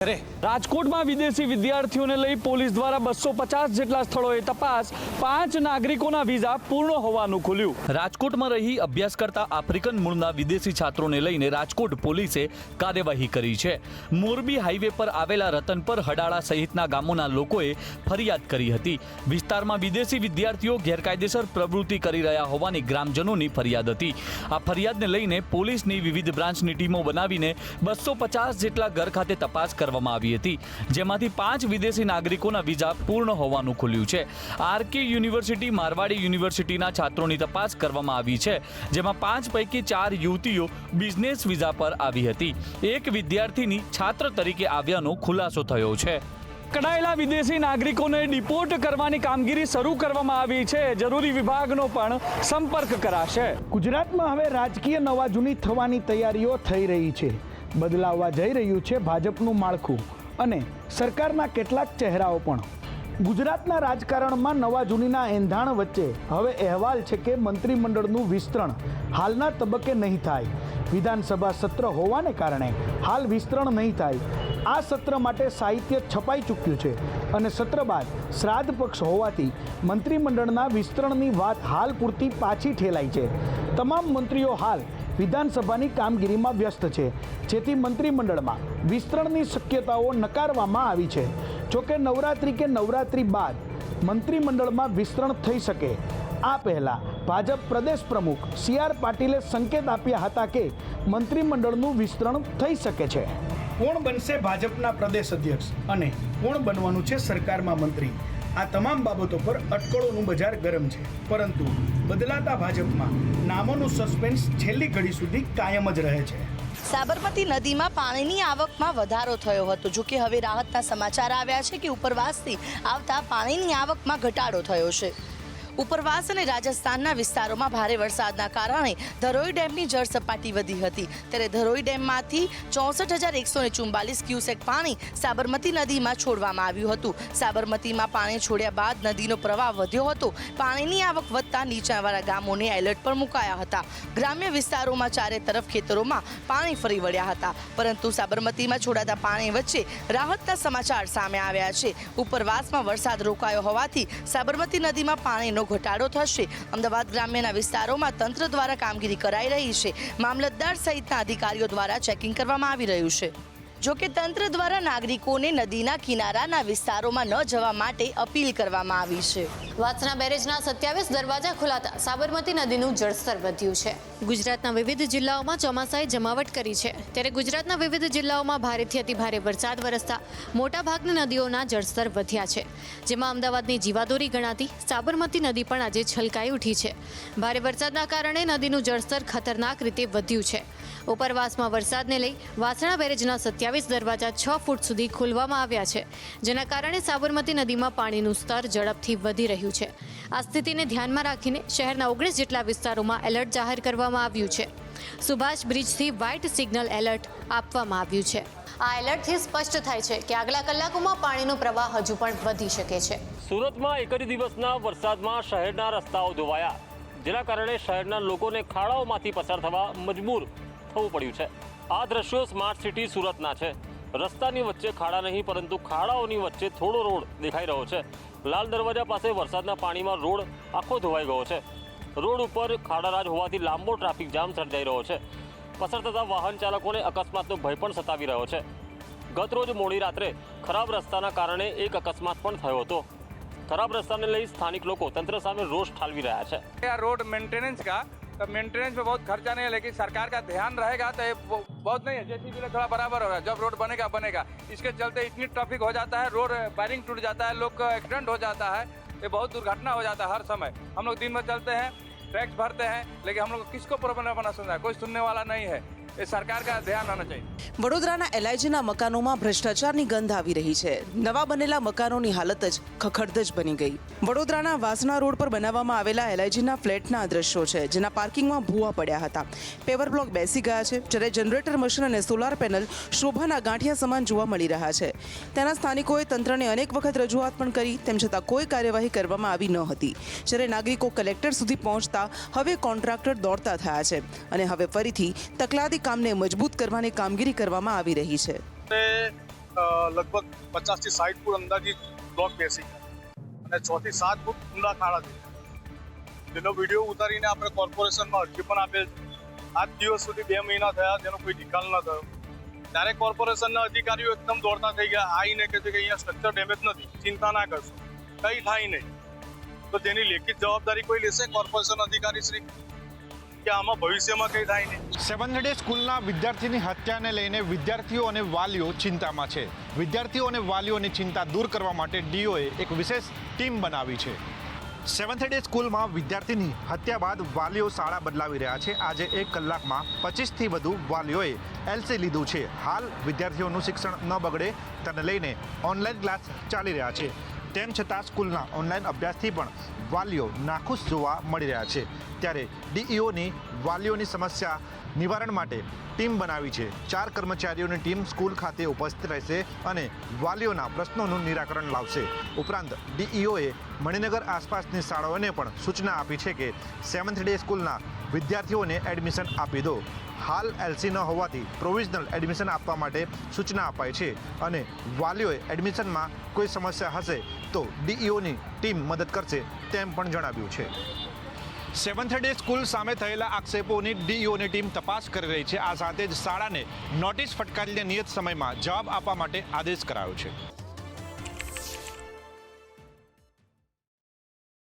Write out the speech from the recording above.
રાજકોટમાં વિદેશી વિદ્યાર્થીઓને લઈ પોલીસ દ્વારા 250 જેટલા સ્થળોએ તપાસ, 5 નાગરિકોના વિઝા પૂર્ણ હોવાનું ખુલ્યું। રાજકોટમાં રહી અભ્યાસ કરતા આફ્રિકન મૂળના વિદેશી છાત્રોને લઈને રાજકોટ પોલીસે કાર્યવાહી કરી છે। મોરબી હાઈવે પર આવેલા રતનપર, હડાળા સહિતના ગામોના લોકોએ ફરિયાદ કરી હતી। વિસ્તારમાં વિદેશી વિદ્યાર્થીઓ ગેરકાયદેસર પ્રવૃત્તિ કરી રહ્યા હોવાની ગ્રામજનોની ફરિયાદ હતી। આ ફરિયાદને લઈને પોલીસની વિવિધ બ્રાન્ચની ટીમો બનાવીને 250 જેટલા ઘર ખાતે તપાસ કરવામાં આવી હતી, જેમાંથી 5 વિદેશી નાગરિકોના વિઝા પૂર્ણ હોવાનું ખુલ્યું છે। આરકે યુનિવર્સિટી, મારવાડી યુનિવર્સિટીના છાત્રોની તપાસ કરવામાં આવી છે, જેમાં 5 પૈકી 4 યુવતીઓ બિઝનેસ વિઝા પર આવી હતી। એક વિદ્યાર્થીની છાત્ર તરીકે આવ્યાનો ખુલાસો થયો છે। પકડાયેલા વિદેશી નાગરિકોને ડિપોર્ટ કરવાની કામગીરી શરૂ કરવામાં આવી છે। જરૂરી વિભાગનો પણ સંપર્ક કરાશે। ગુજરાતમાં હવે રાજકીય નવા જૂની થવાની તૈયારીઓ થઈ રહી છે। બદલાવવા જઈ રહ્યું છે ભાજપનું માળખું અને સરકારના કેટલાક ચહેરાઓ પણ। ગુજરાતના રાજકારણમાં નવા જૂનીના એંધાણ વચ્ચે હવે અહેવાલ છે કે મંત્રીમંડળનું વિસ્તરણ હાલના તબક્કે નહીં થાય। વિધાનસભા સત્ર હોવાને કારણે હાલ વિસ્તરણ નહીં થાય। આ સત્ર માટે સાહિત્ય છપાઈ ચૂક્યું છે અને સત્ર બાદ શ્રાદ્ધ પક્ષ હોવાથી મંત્રીમંડળના વિસ્તરણની વાત હાલ પૂરતી પાછી ઠેલાઈ છે। તમામ મંત્રીઓ હાલ વિધાનસભાની કામગીરીમાં વ્યસ્ત છે, જેથી મંત્રીમંડળમાં વિસ્તરણની શક્યતાઓ નકારવામાં આવી છે। જોકે નવરાત્રિ કે નવરાત્રિ બાદ મંત્રીમંડળમાં વિસ્તરણ થઈ શકે। આ પહેલાં ભાજપ પ્રદેશ પ્રમુખ CR પાટીલે સંકેત આપ્યા હતા કે મંત્રીમંડળનું વિસ્તરણ થઈ શકે છે। કોણ બનશે ભાજપના પ્રદેશ અધ્યક્ષ અને કોણ બનવાનું છે સરકારમાં મંત્રી, આ તમામ બાબતો પર અટકળોનું બજાર ગરમ છે, પરંતુ બદલાતા ભાજપમાં નામોનું સસ્પેન્સ છેલ્લી ઘડી સુધી કાયમ જ રહે છે। સાબરમતી નદીમાં પાણીની આવકમાં વધારો થયો હતો, જોકે હવે રાહતના સમાચાર આવ્યા છે કે ઉપરવાસથી આવતા પાણીની આવકમાં ઘટાડો થયો છે। ઉપરવાસ અને રાજસ્થાનના વિસ્તારોમાં ભારે વરસાદના કારણે ધરોઈ ડેમની જળ સપાટી વધી હતી, ત્યારે ધરોઈ ડેમમાંથી 64,144 ક્યુસેક પાણી સાબરમતી નદીમાં છોડવામાં આવ્યું હતું। સાબરમતીમાં પાણી છોડ્યા બાદ નદીનો પ્રવાહ વધ્યો હતો। પાણીની આવક વધતા નીચાણવાળા ગામોને એલર્ટ પર મુકાયા હતા। ગ્રામ્ય વિસ્તારોમાં ચારે તરફ ખેતરોમાં પાણી ફરી વળ્યા હતા, પરંતુ સાબરમતીમાં છોડાતા પાણી વચ્ચે રાહતના સમાચાર સામે આવ્યા છે। ઉપરવાસમાં વરસાદ રોકાયો હોવાથી સાબરમતી નદીમાં પાણીનો ઘટાડો થશે। અમદાવાદ ગ્રામ્યના વિસ્તારોમાં તંત્ર દ્વારા કામગીરી કરાઈ રહી છે। મામલતદાર સહિતના અધિકારીઓ દ્વારા ચેકિંગ કરવામાં આવી રહ્યું છે। જોકે તંત્ર દ્વારા નાગરિકોને નદીના કિનારાના વિસ્તારોમાં ન જવા માટે અપીલ કરવામાં આવી છે। વાસણા બેરેજના 27 દરવાજા ખોલાતા સાબરમતી નદીનું જળસ્તર વધ્યું છે। ગુજરાતના વિવિધ જિલ્લાઓમાં ચોમાસાએ જમાવટ કરી છે, ત્યારે ગુજરાતના વિવિધ જિલ્લાઓમાં ભારેથી અતિભારે વરસાદ વરસતા મોટાભાગની નદીઓના જળસ્તર વધ્યા છે, જેમાં અમદાવાદની જીવાદોરી ગણાતી સાબરમતી નદી પણ આજે છલકાઈ ઉઠી છે। ભારે વરસાદના કારણે નદીનું જળસ્તર ખતરનાક રીતે વધ્યું છે। ઉપરવાસમાં વરસાદને લઈ વાસણા બેરેજના 27 દરવાજા 6 ફૂટ સુધી ખોલવામાં આવ્યા છે, જેના કારણે સાબરમતી નદીમાં પાણીનું સ્તર ઝડપથી વધી રહ્યું છે। આ સ્થિતિને ધ્યાનમાં રાખીને શહેરના 19 જેટલા વિસ્તારોમાં એલર્ટ જાહેર કરવામાં આવ્યું છે। સુભાષ બ્રિજથી વ્હાઇટ સિગ્નલ એલર્ટ આપવામાં આવ્યું છે। આ એલર્ટથી સ્પષ્ટ થાય છે કે આગલા કલાકોમાં પાણીનો પ્રવાહ હજુ પણ વધી શકે છે। સુરતમાં એક જ દિવસના વરસાદમાં શહેરના રસ્તાઓ ધોવાયા, જેના કારણે શહેરના લોકોને ખાડાઓમાંથી પસાર થવા મજબૂર થવું પડ્યું છે। આ દ્રશ્યો સ્માર્ટ સિટી સુરતના છે। રસ્તાની વચ્ચે ખાડા નહીં, પરંતુ ખાડાઓની વચ્ચે થોડો રોડ દેખાઈ રહ્યો છે। લાલ દરવાજા પાસે વરસાદના પાણીમાં રોડ આખો ધોવાઈ ગયો છે। રોડ ઉપર ખાડારાજ હોવાથી લાંબો ટ્રાફિક જામ સર્જાઈ રહ્યો છે। પસાર થતા વાહન ચાલકોને અકસ્માતનો ભય પણ સતાવી રહ્યો છે। ગત રોજ મોડી રાત્રે ખરાબ રસ્તાના કારણે એક અકસ્માત પણ થયો હતો। ખરાબ રસ્તાને લઈ સ્થાનિક લોકો તંત્ર સામે રોષ ઠાલવી રહ્યા છે। रोड मेंटेनेंस का तो मेंटेनेंस पे बहुत खर्चा नहीं है, लेकिन सरकार का ध्यान रहेगा तो ये बहुत नहीं है। जैसे भी थोड़ा बराबर होगा, जब रोड बनेगा इसके चलते इतनी ट्रैफिक हो जाता है, रोड वायरिंग टूट जाता है, लोग का एक्सीडेंट हो जाता है, ये बहुत दुर्घटना हो जाता है हर समय। हम लोग दिन भर चलते हैं, टैक्स भरते हैं, लेकिन हम लोग किसको प्रॉब्लम बना सुनना है, कोई सुनने वाला नहीं है। ये सरकार का ધ્યાન હોना चाहिए। વડોદરાના એલઆઈજીના મકાનોમાં ભ્રષ્ટાચારની ગંધ આવી રહી છે। નવા બનેલા મકાનોની હાલત જ ખખડધજ બની ગઈ। વડોદરાના વાસણા રોડ પર બનાવવામાં આવેલા એલઆઈજીના ફ્લેટના દ્રશ્યો છે, જેના પાર્કિંગમાં ભૂવા પડ્યા હતા। પેવર બ્લોક બેસી ગયા છે, જ્યારે જનરેટર મશીન અને સોલાર પેનલ શોભાના ગાંઠિયા સમાન જોવા મળી રહ્યા છે। ત્યાંના સ્થાનિકોએ તંત્રને અનેક વખત રજૂઆત પણ કરી, તેમ છતાં કોઈ કાર્યવાહી કરવામાં આવી ન હતી। જ્યારે નાગરિકો કલેક્ટર સુધી પહોંચતા હવે કોન્ટ્રાક્ટર દોડતા થયા છે અને હવે ફરીથી તકલાદી કામને મજબૂત કરવાની કામગીરી કરવામાં આવી રહી છે। લગભગ 50 થી 60 ફૂટ અંદાજિત બ્લોક બેસી ગયા અને 6 થી 7 ફૂટ ઊંડા ખાડા થઈ ગયા, જેનો વિડીયો ઉતારીને આપણે કોર્પોરેશનમાં અરજી પણ આપેલ છે. આજ દિવસ સુધી 2 મહિના થયા, જેનો કોઈ નિકાલ ન થયો. ત્યારે કોર્પોરેશનના અધિકારીઓ એકદમ દોડતા થઈ ગયા, આવીને કહે છે કે અહીંયા સ્ટ્રક્ચર ડેમેજ નથી, ચિંતા ના કરશો, કંઈ થાય નહીં. તો તેની લેખિત જવાબદારી કોઈ લેશે કોર્પોરેશન અધિકારી શ્રી કે આમાં ભવિષ્યમાં કંઈ થાય નહીં? સેવન્થ ડે સ્કૂલના વિદ્યાર્થીની હત્યાને લઈને વિદ્યાર્થીઓ અને વાલીઓ ચિંતામાં છે. વિદ્યાર્થીઓ અને વાલીઓની ચિંતા દૂર કરવા માટે ડીઓએ એક વિશેષ ટીમ બનાવી છે. સેવન્થ ડે સ્કૂલમાં વિદ્યાર્થીની હત્યા બાદ વાલીઓ શાળા બદલાવી રહ્યા છે. આજે 1 કલાકમાં 25થી વધુ વાલીઓએ એલસી લીધું છે. હાલ વિદ્યાર્થીઓનું શિક્ષણ ન બગડે તેને લઈને ઓનલાઈન ક્લાસ ચાલી રહ્યા છે. તેમ છતાં સ્કૂલના ઓનલાઈન અભ્યાસથી પણ વાલીઓ નાખુશ જોવા મળી રહ્યા છે. ત્યારે ડીઈઓની વાલીઓની સમસ્યા નિવારણ માટે ટીમ બનાવી છે. 4 કર્મચારીઓની ટીમ સ્કૂલ ખાતે ઉપસ્થિત રહેશે અને વાલીઓના પ્રશ્નોનું નિરાકરણ લાવશે. ઉપરાંત ડીઈઓએ મણિનગર આસપાસની શાળાઓને પણ સૂચના આપી છે કે સેવન્થ ડે સ્કૂલના વિદ્યાર્થીઓને એડમિશન આપી દો. હાલ એલસી ન હોવાથી પ્રોવિઝનલ એડમિશન આપવા માટે સૂચના અપાઈ છે અને વાલીઓએ એડમિશનમાં કોઈ સમસ્યા હશે તો ડીઈઓની ટીમ મદદ કરશે તેમ પણ જણાવ્યું છે. સેવન્થ ડે સ્કૂલ સામે થયેલા આક્ષેપોની ડીઈઓની ટીમ તપાસ કરી રહી છે. આ સાથે જ શાળાને નોટિસ ફટકારીને નિયત સમયમાં જવાબ આપવા માટે આદેશ કરાયો છે.